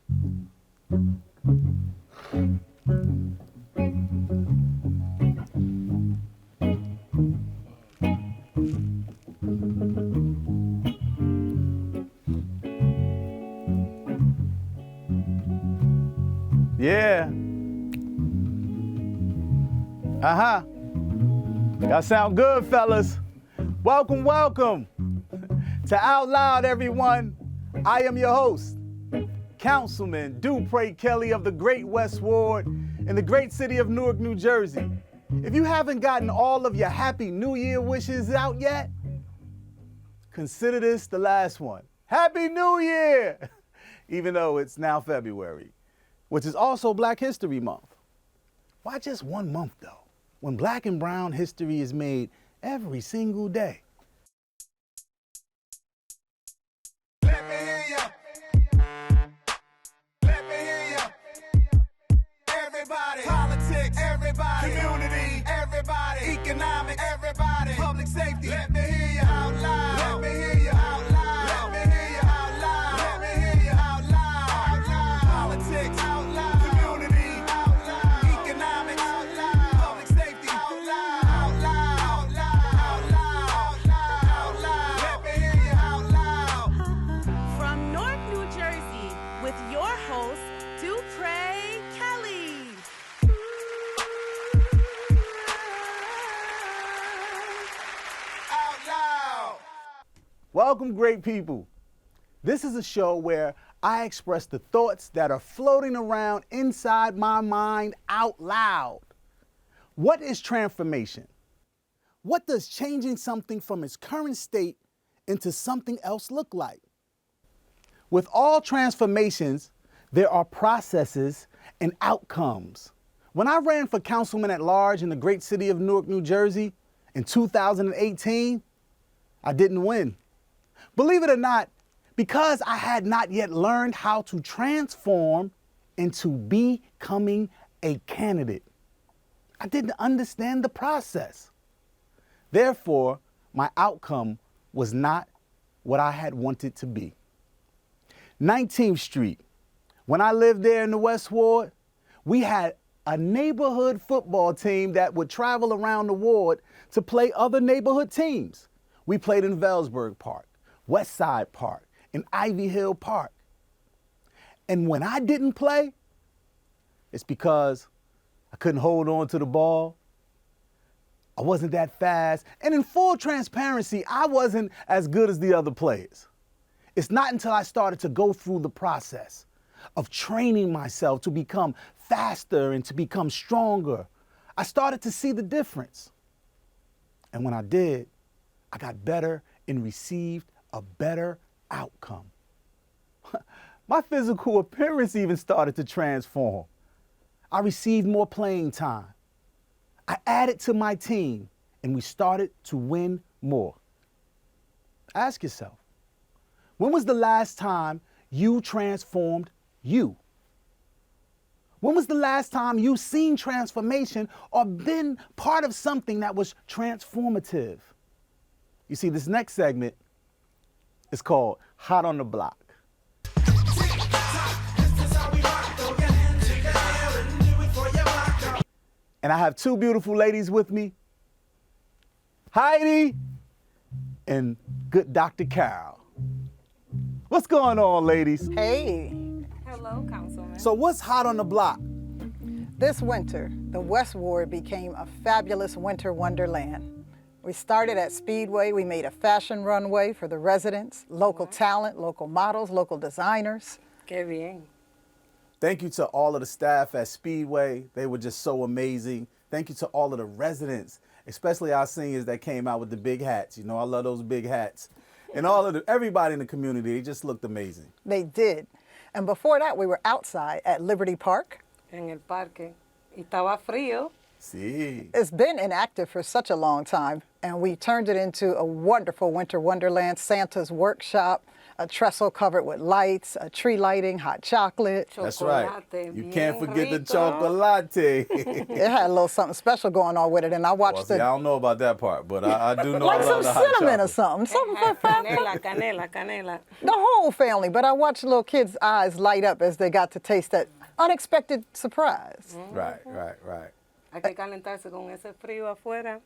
Yeah. Uh-huh. Y'all sound good, fellas. Welcome, welcome to Out Loud, everyone. I am your host, Councilman Dupre Kelly of the Great West Ward in the great city of Newark, New Jersey. If you haven't gotten all of your Happy New Year wishes out yet, consider this the last one. Happy New Year! Even though it's now February, which is also Black History Month. Why just 1 month though, when Black and brown history is made every single day? Let me hear ya. Let me hear ya. Everybody. Politics. Everybody. Community. Everybody. Economic. Everybody. Public safety. Let me hear ya out loud. Let me hear ya out loud. Let me hear ya out loud. Let me hear ya out loud. Out loud. Politics. Out loud. Community. Out loud. Economics. Out loud. Public safety. Out loud. Out loud. Out loud. Out loud. Out loud. Let me hear ya out loud. From Newark, New Jersey, with your host, Dupre Kelly. Out loud. Welcome, great people. This is a show where I express the thoughts that are floating around inside my mind out loud. What is transformation? What does changing something from its current state into something else look like? With all transformations, there are processes and outcomes. When I ran for councilman at large in the great city of Newark, New Jersey in 2018, I didn't win. Believe it or not, because I had not yet learned how to transform into becoming a candidate. I didn't understand the process. Therefore, my outcome was not what I had wanted to be. 19th Street. When I lived there in the West Ward, we had a neighborhood football team that would travel around the ward to play other neighborhood teams. We played in Velsburg Park, West Side Park, and Ivy Hill Park. And when I didn't play, it's because I couldn't hold on to the ball. I wasn't that fast. And in full transparency, I wasn't as good as the other players. It's not until I started to go through the process of training myself to become faster and to become stronger, I started to see the difference. And when I did, I got better and received a better outcome. My physical appearance even started to transform. I received more playing time. I added to my team and we started to win more. Ask yourself, when was the last time you transformed you? When was the last time you seen transformation or been part of something that was transformative? You see, this next segment is called Hot on the Block. And I have two beautiful ladies with me, Heidi and good Dr. Carol. What's going on, ladies? Hey, Hello, Councilman. So what's hot on the block? this winter, the West Ward became a fabulous winter wonderland. We started at Speedway. We made a fashion runway for the residents, local talent, local models, local designers. Qué bien. Thank you to all of the staff at Speedway. They were just so amazing. Thank you to all of the residents, especially our seniors that came out with the big hats. You know, I love those big hats. And everybody in the community, they just looked amazing. They did. And before that, we were outside at Liberty Park. En el parque. Y estaba frío. Sí. It's been inactive for such a long time, and we turned it into a wonderful winter wonderland, Santa's workshop, a trestle covered with lights, a tree lighting, hot chocolate. That's right. Chocolate, You bien can't forget the rico. chocolate. It had a little something special going on with it, and I watched Well, see, I don't know about that part, but I do know like about some the hot cinnamon or chocolate. something for Canela, canela, canela. the whole family. But I watched little kids' eyes light up as they got to taste that unexpected surprise. Right. Hay que calentarse con ese frío afuera.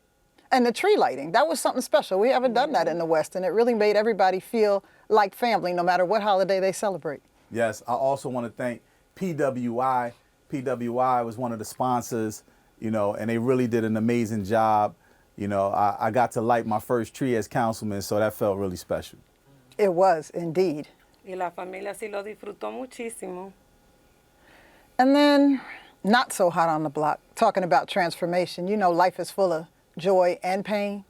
And the tree lighting, that was something special. We haven't done that in the West, and it really made everybody feel like family no matter what holiday they celebrate. Yes, I also want to thank PWI. PWI was one of the sponsors, you know, and they really did an amazing job. You know, I got to light my first tree as councilman, so that felt really special. It was indeed. Y la familia sí lo disfrutó muchísimo. And then, not so hot on the block, talking about transformation. You know, life is full of joy and pain.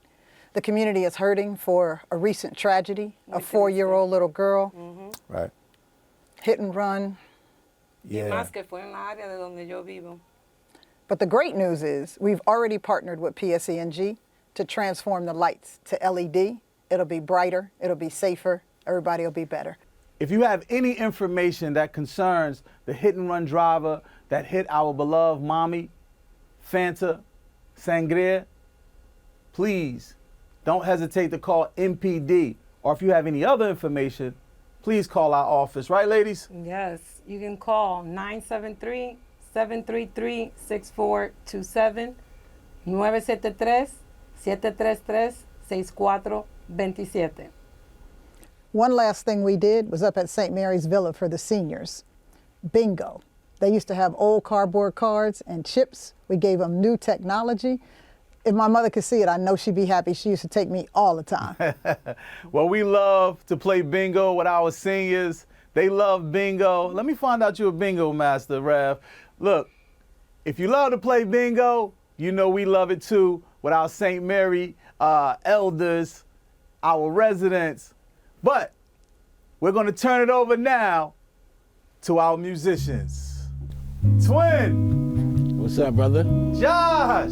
The community is hurting for a recent tragedy, a 4-year-old little girl, Right. hit and run. Y Yeah. más que fue en la área de donde yo vivo. But the great news is we've already partnered with PSE&G to transform the lights to LED. It'll be brighter, it'll be safer, everybody will be better. If you have any information that concerns the hit and run driver that hit our beloved mommy, Fanta Sangria, please don't hesitate to call MPD. Or if you have any other information, please call our office. Right, ladies? Yes, you can call 973-733-6427, 973-733-6427. One last thing we did was up at St. Mary's Villa for the seniors. Bingo. They used to have old cardboard cards and chips. We gave them new technology. If my mother could see it, I know she'd be happy. She used to take me all the time. Well, we love to play bingo with our seniors. They love bingo. Let me find out you're a bingo master, Rev. Look, if you love to play bingo, you know we love it too with our St. Mary elders, our residents. But we're going to turn it over now to our musicians. Twin, What's up, brother? Josh.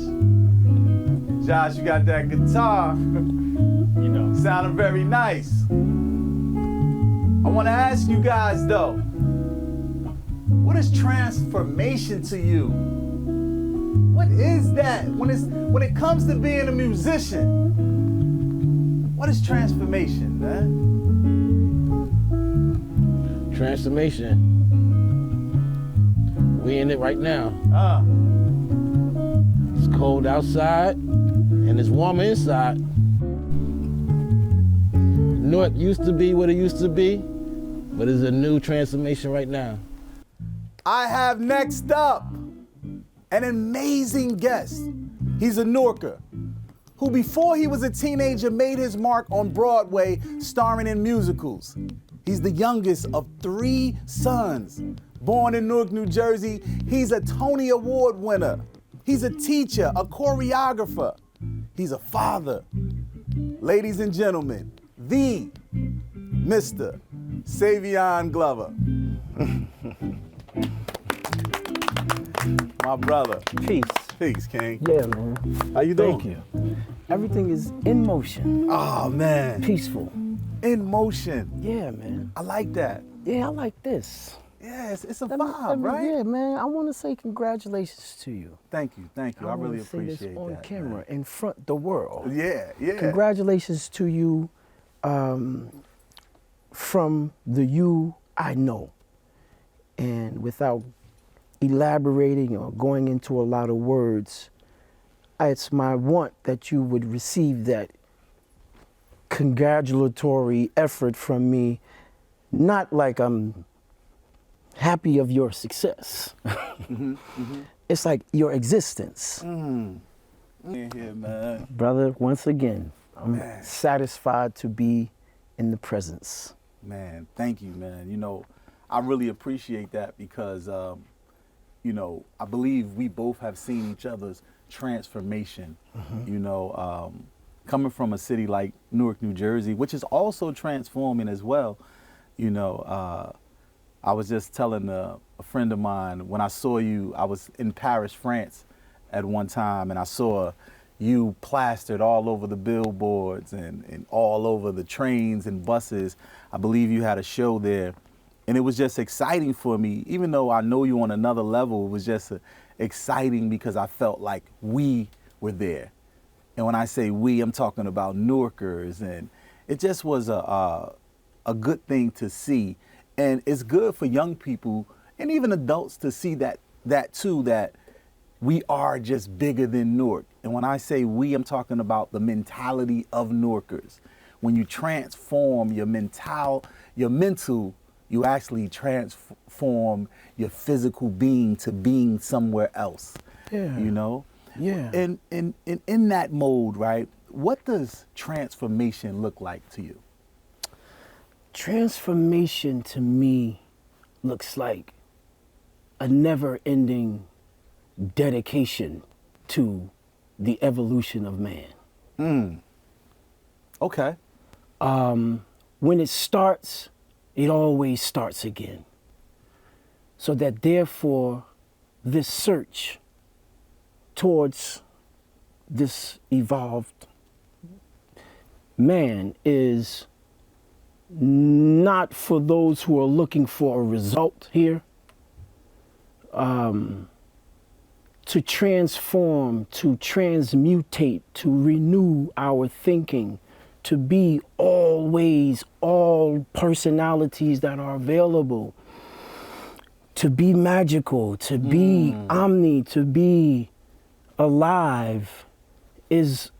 Josh, you got that guitar. You know. Sounding very nice. I want to ask you guys though, what is transformation to you? What is that? When it comes to being a musician, what is transformation, man? Transformation. We in it right now. It's cold outside and it's warm inside. North used to be what it used to be, but it's a new transformation right now. I have next up an amazing guest. He's a Norker who before he was a teenager made his mark on Broadway starring in musicals. He's the youngest of 3 sons. Born in Newark, New Jersey, he's a Tony Award winner. He's a teacher, a choreographer. He's a father. Ladies and gentlemen, the Mr. Savion Glover. My brother. Peace. Peace, King. Yeah, man. How you doing? Thank you. Everything is in motion, Oh, man. peaceful. In motion. Yeah, man. I like that. Yeah, I like this. Yeah, it's a Let me- vibe, right? Yeah, man. I want to say congratulations to you. Thank you. I wanna really say this appreciate on that. camera in front the world. Man. Yeah. Congratulations to you, from the you I know, and without elaborating or going into a lot of words, it's my want that you would receive that congratulatory effort from me, not like I'm happy of your success. It's like your existence. Yeah, man. Brother, once again, I'm Man. satisfied to be in the presence. Man, thank you, man. You know, I really appreciate that because, you know, I believe we both have seen each other's transformation. You know, coming from a city like Newark, New Jersey, which is also transforming as well. You know, I was just telling a friend of mine when I saw you, I was in Paris, France at one time, and I saw, you plastered all over the billboards and all over the trains and buses. I believe you had a show there. And it was just exciting for me, even though I know you on another level. It was just exciting because I felt like we were there. And when I say we, I'm talking about Newarkers. And it just was a good thing to see. And it's good for young people and even adults to see that too, that we are just bigger than Newark. And when I say we, I'm talking about the mentality of Newarkers. When you transform your mental, you actually transform your physical being to being somewhere else. Yeah. You know? Yeah. And in that mode, right, what does transformation look like to you? Transformation to me looks like a never-ending dedication to the evolution of man. Okay. When it starts, it always starts again. So that therefore, this search towards this evolved man is not for those who are looking for a result here. To transform, to transmutate, to renew our thinking, to be always all personalities that are available, to be magical, to be omni, to be alive is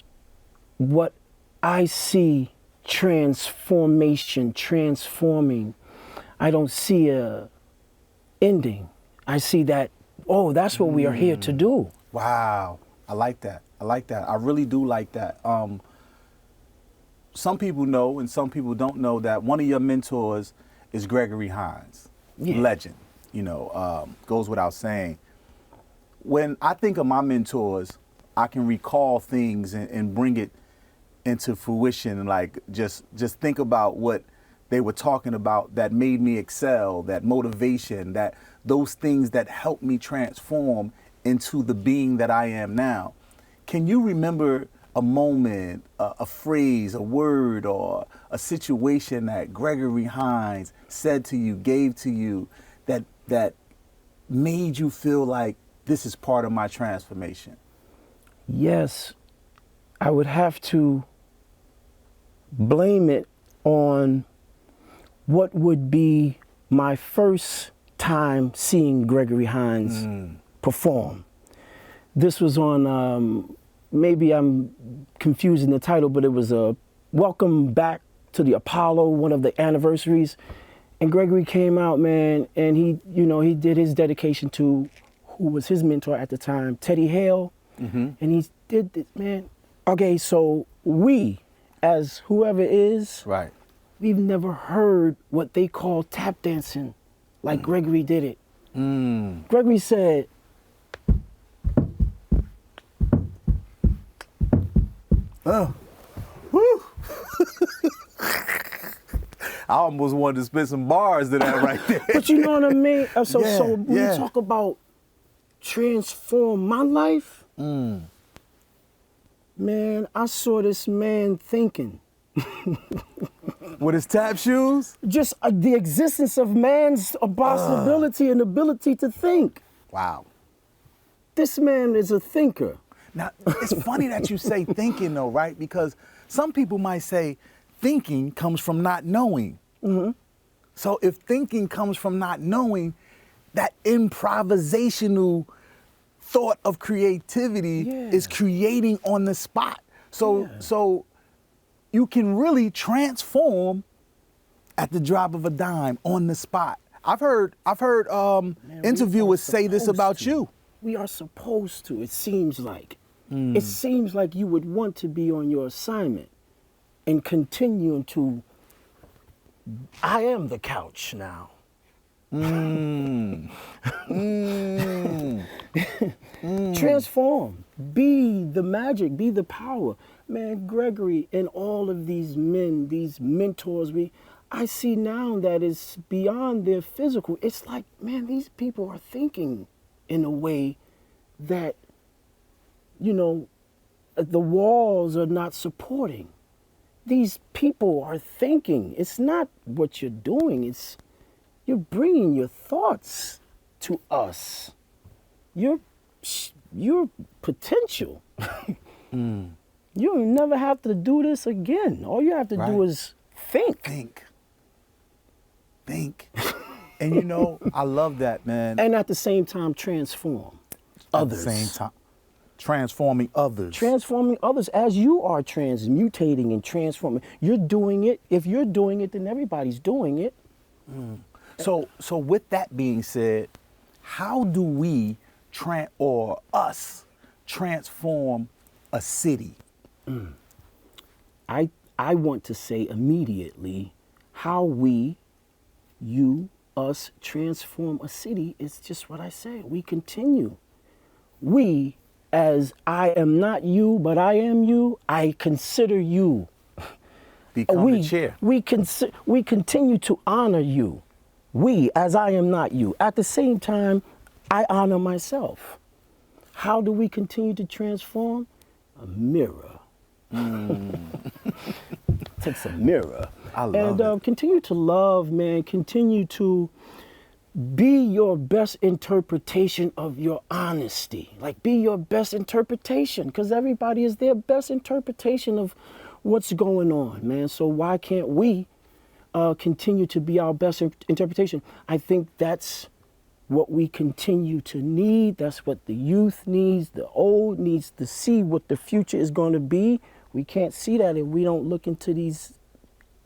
what I see transformation, transforming. I don't see a ending. I see that, oh, that's what we are here to do. Wow. I like that. I like that. I really do like that. Some people know and some people don't know that one of your mentors is Gregory Hines. Yeah. Legend, goes without saying. When I think of my mentors, I can recall things and bring it into fruition and like just think about what they were talking about that made me excel, that motivation, that those things that helped me transform into the being that I am now. Can you remember a moment, a phrase, a word, or a situation that Gregory Hines said to you, gave to you, that made you feel like this is part of my transformation? Yes, I would have to blame it on what would be my first time seeing Gregory Hines perform. This was on, maybe I'm confusing the title, but it was a Welcome Back to the Apollo, one of the anniversaries. And Gregory came out, man, and he did his dedication to who was his mentor at the time, Teddy Hale. And he did this, man. Okay, so we, as whoever is, Right. we've never heard what they call tap dancing like Gregory did it. Gregory said, oh, woo. I almost wanted to spit some bars to that right there. but you know what I mean? So Yeah, when yeah. you talk about transform my life, man, I saw this man thinking. With his tap shoes? Just the existence of man's possibility and ability to think. Wow. This man is a thinker. Now, it's funny that you say thinking though, right? Because some people might say thinking comes from not knowing. So if thinking comes from not knowing, that improvisational thought of creativity Yeah. is creating on the spot. So you can really transform at the drop of a dime on the spot. I've heard Man, we interviewers are say this supposed about to. you. We are supposed to, it seems like. It seems like you would want to be on your assignment and continue to, I am the couch now. Transform, be the magic, be the power. Man, Gregory and all of these men, these mentors, I see now that it's beyond their physical. It's like, man, these people are thinking in a way that, the walls are not supporting. These people are thinking. It's not what you're doing. It's you're bringing your thoughts to us. Your potential. You never have to do this again. All you have to do is think. Think. And you know, I love that, man. And at the same time, transform others. At the same time, transforming others. Transforming others as you are transmutating and transforming. You're doing it. If you're doing it, then everybody's doing it. So with that being said, how do we transform a city? I want to say immediately how we, you, us transform a city is just what I said. We continue. We, as I am not you, but I am you, I consider you. Become the chair. We continue to honor you. We, as I am not you. At the same time, I honor myself. How do we continue to transform? A mirror. Takes a mirror. I love it. Continue to love, man. Continue to be your best interpretation of your honesty. Like, be your best interpretation, because everybody is their best interpretation of what's going on, man. So why can't we continue to be our best interpretation? I think that's what we continue to need. That's what the youth needs. The old needs to see what the future is going to be. We can't see that if we don't look into these,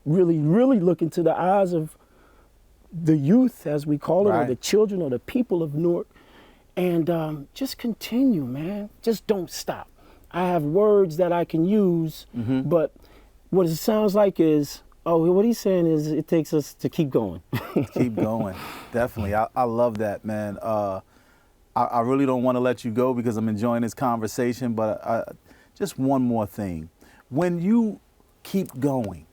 really look into the eyes of the youth, as we call it, or the children or the people of Newark. And just continue, man. Just don't stop. I have words that I can use, but what it sounds like is, what he's saying is it takes us to keep going. Keep going. Definitely. I love that, man. I really don't want to let you go because I'm enjoying this conversation, but just one more thing. When you keep going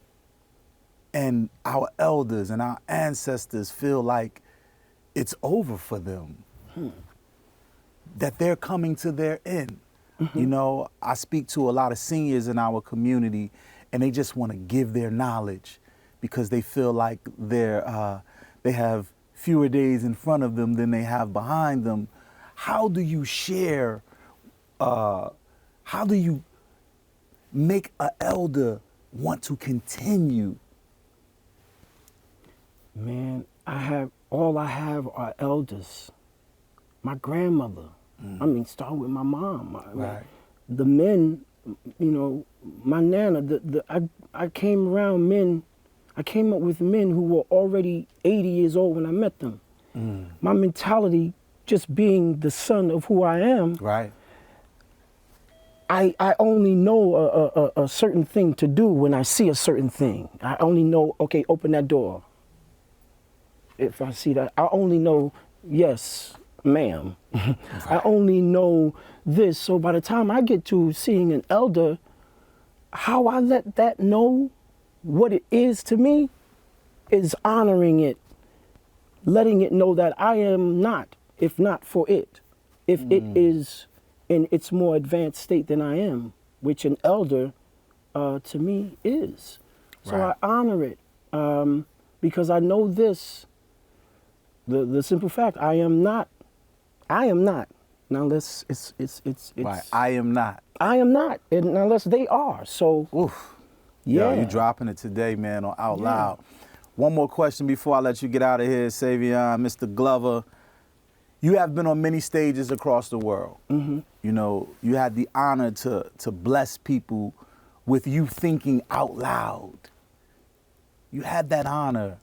and our elders and our ancestors feel like it's over for them, that they're coming to their end. You know, I speak to a lot of seniors in our community, and they just want to give their knowledge because they feel like they have fewer days in front of them than they have behind them. How do you share, how do you make an elder want to continue? Man, all I have are elders. My grandmother. I mean, start with my mom. The men, you know, my nana, I came around men, I came up with men who were already 80 years old when I met them. My mentality, just being the son of who I am, I only know a certain thing to do when I see a certain thing. I only know, okay, open that door. If I see that, I only know, yes, ma'am. I only know this. So by the time I get to seeing an elder, how I let that know what it is to me is honoring it, letting it know that I am not, if not for it, if it is in its more advanced state than I am, which an elder to me is. So I honor it because I know this, the simple fact, I am not. Now let's, it's I am not. I am not, and unless they are. So, Yo, you dropping it today, man, on Out Loud. One more question before I let you get out of here, Savion. Mr. Glover, you have been on many stages across the world. You know, you had the honor to bless people with you thinking out loud. You had that honor.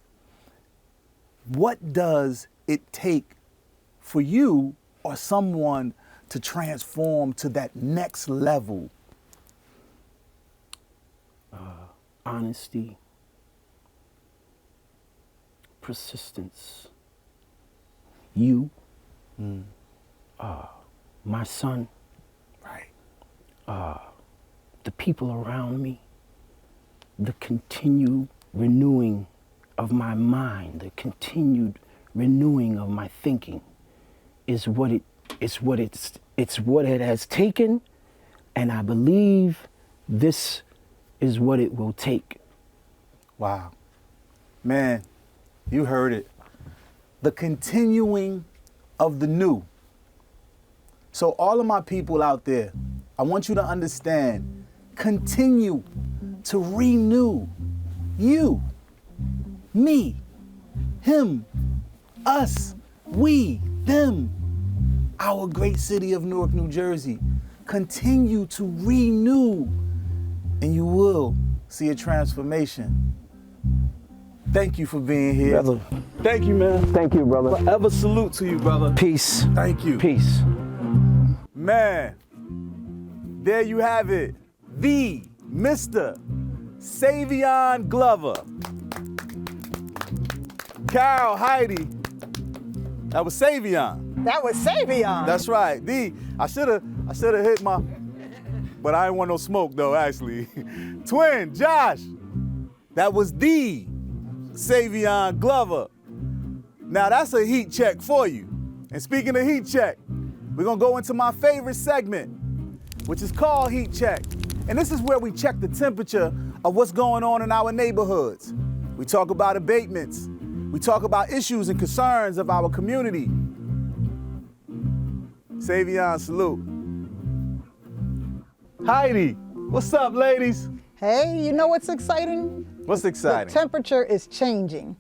What does it take for you or someone to transform to that next level? Honesty, persistence, you, my son, the people around me, the continued renewing of my mind, the continued renewing of my thinking is what it has taken, And I believe this is what it will take. Wow. Man, you heard it. The continuing of the new. So all of my people out there, I want you to understand, continue to renew you, me, him, us, we, them, our great city of Newark, New Jersey. Continue to renew, and you will see a transformation. Thank you for being here. Brother. Thank you, man. Thank you, brother. Forever salute to you, brother. Peace. Thank you. Peace. Man, there you have it. The Mr. Savion Glover. Carol, Heidi, that was Savion. That was Savion. That's right. I should have hit my, but I didn't want no smoke though, actually. Twin, Josh, that was the Savion Glover. Now that's a heat check for you. And speaking of heat check, we're gonna go into my favorite segment, which is called Heat Check. And this is where we check the temperature of what's going on in our neighborhoods. We talk about abatements. We talk about issues and concerns of our community. Savion, salute. Heidi, what's up, ladies? Hey, you know what's exciting? What's exciting? The temperature is changing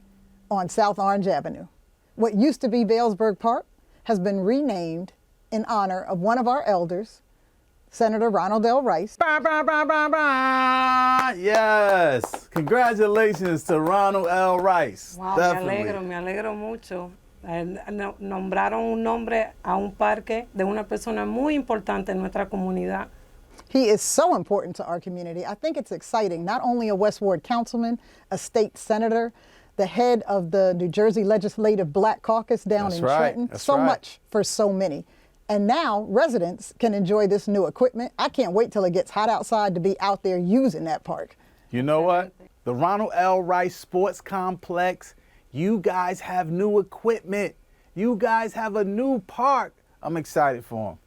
on South Orange Avenue. What used to be Vailsburg Park has been renamed in honor of one of our elders, Senator Ronald L. Rice. Bah, bah, bah, bah, bah. Yes. Congratulations to Ronald L. Rice. Wow, Definitely. me alegro mucho. Nombraron un nombre a un parque de una persona muy importante en nuestra comunidad. He is so important to our community. I think it's exciting. Not only a West Ward councilman, a state senator, the head of the New Jersey Legislative Black Caucus down That's in right. Trenton. That's so right. much for so many. And now residents can enjoy this new equipment. I can't wait till it gets hot outside to be out there using that park. You know what? The Ronald L. Rice Sports Complex, you guys have new equipment. You guys have a new park. I'm excited for them.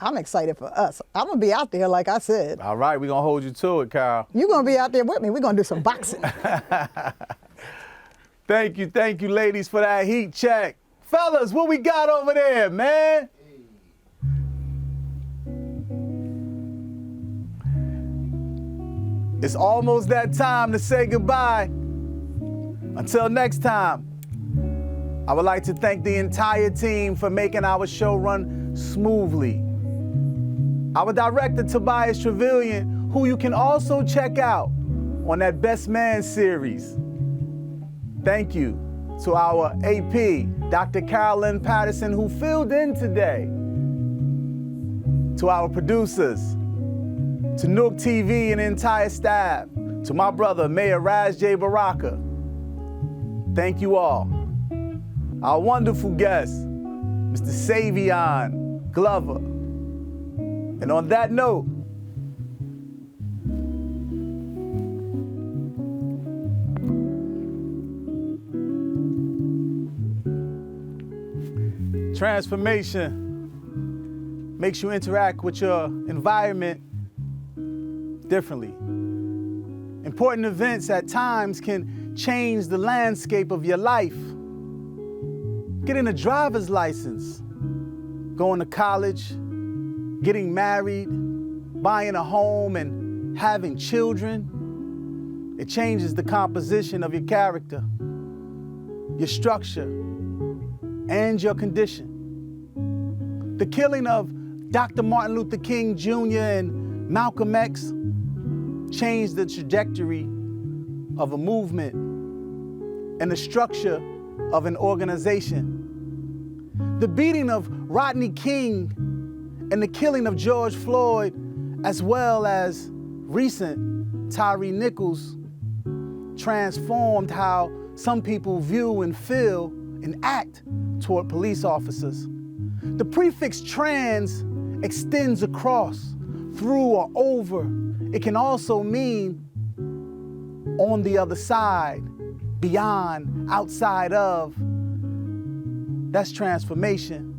I'm excited for us. I'm gonna be out there like I said. All right, we're going to hold you to it, Carl. You're gonna be out there with me. We're gonna do some boxing. Thank you, ladies, for that heat check. Fellas, what we got over there, man? It's almost that time to say goodbye. Until next time, I would like to thank the entire team for making our show run smoothly. Our director, Tobias Trevelyan, who you can also check out on that Best Man series. Thank you to our AP, Dr. Carolyn Patterson, who filled in today. To our producers, to Nook TV and the entire staff, to my brother, Mayor Raz J. Baraka. Thank you all. Our wonderful guest, Mr. Savion Glover. And on that note, transformation makes you interact with your environment differently. Important events at times can change the landscape of your life. Getting a driver's license, going to college, getting married, buying a home and having children, it changes the composition of your character, your structure, and your condition. The killing of Dr. Martin Luther King Jr. and Malcolm X changed the trajectory of a movement and the structure of an organization. The beating of Rodney King and the killing of George Floyd, as well as recent Tyre Nichols, transformed how some people view and feel and act toward police officers. The prefix trans extends across, through, or over. It can also mean on the other side, beyond, outside of. That's transformation.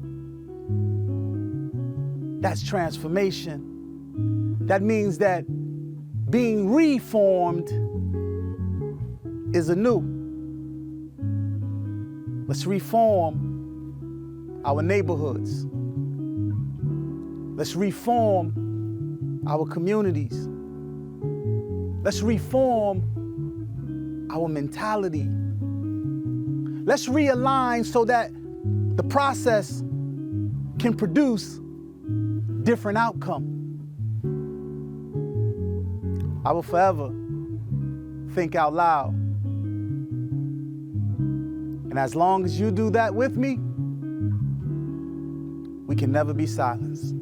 That's transformation. That means that being reformed is anew. Let's reform our neighborhoods. Let's reform our communities. Let's reform our mentality. Let's realign so that the process can produce different outcome. I will forever think out loud. And as long as you do that with me, we can never be silenced.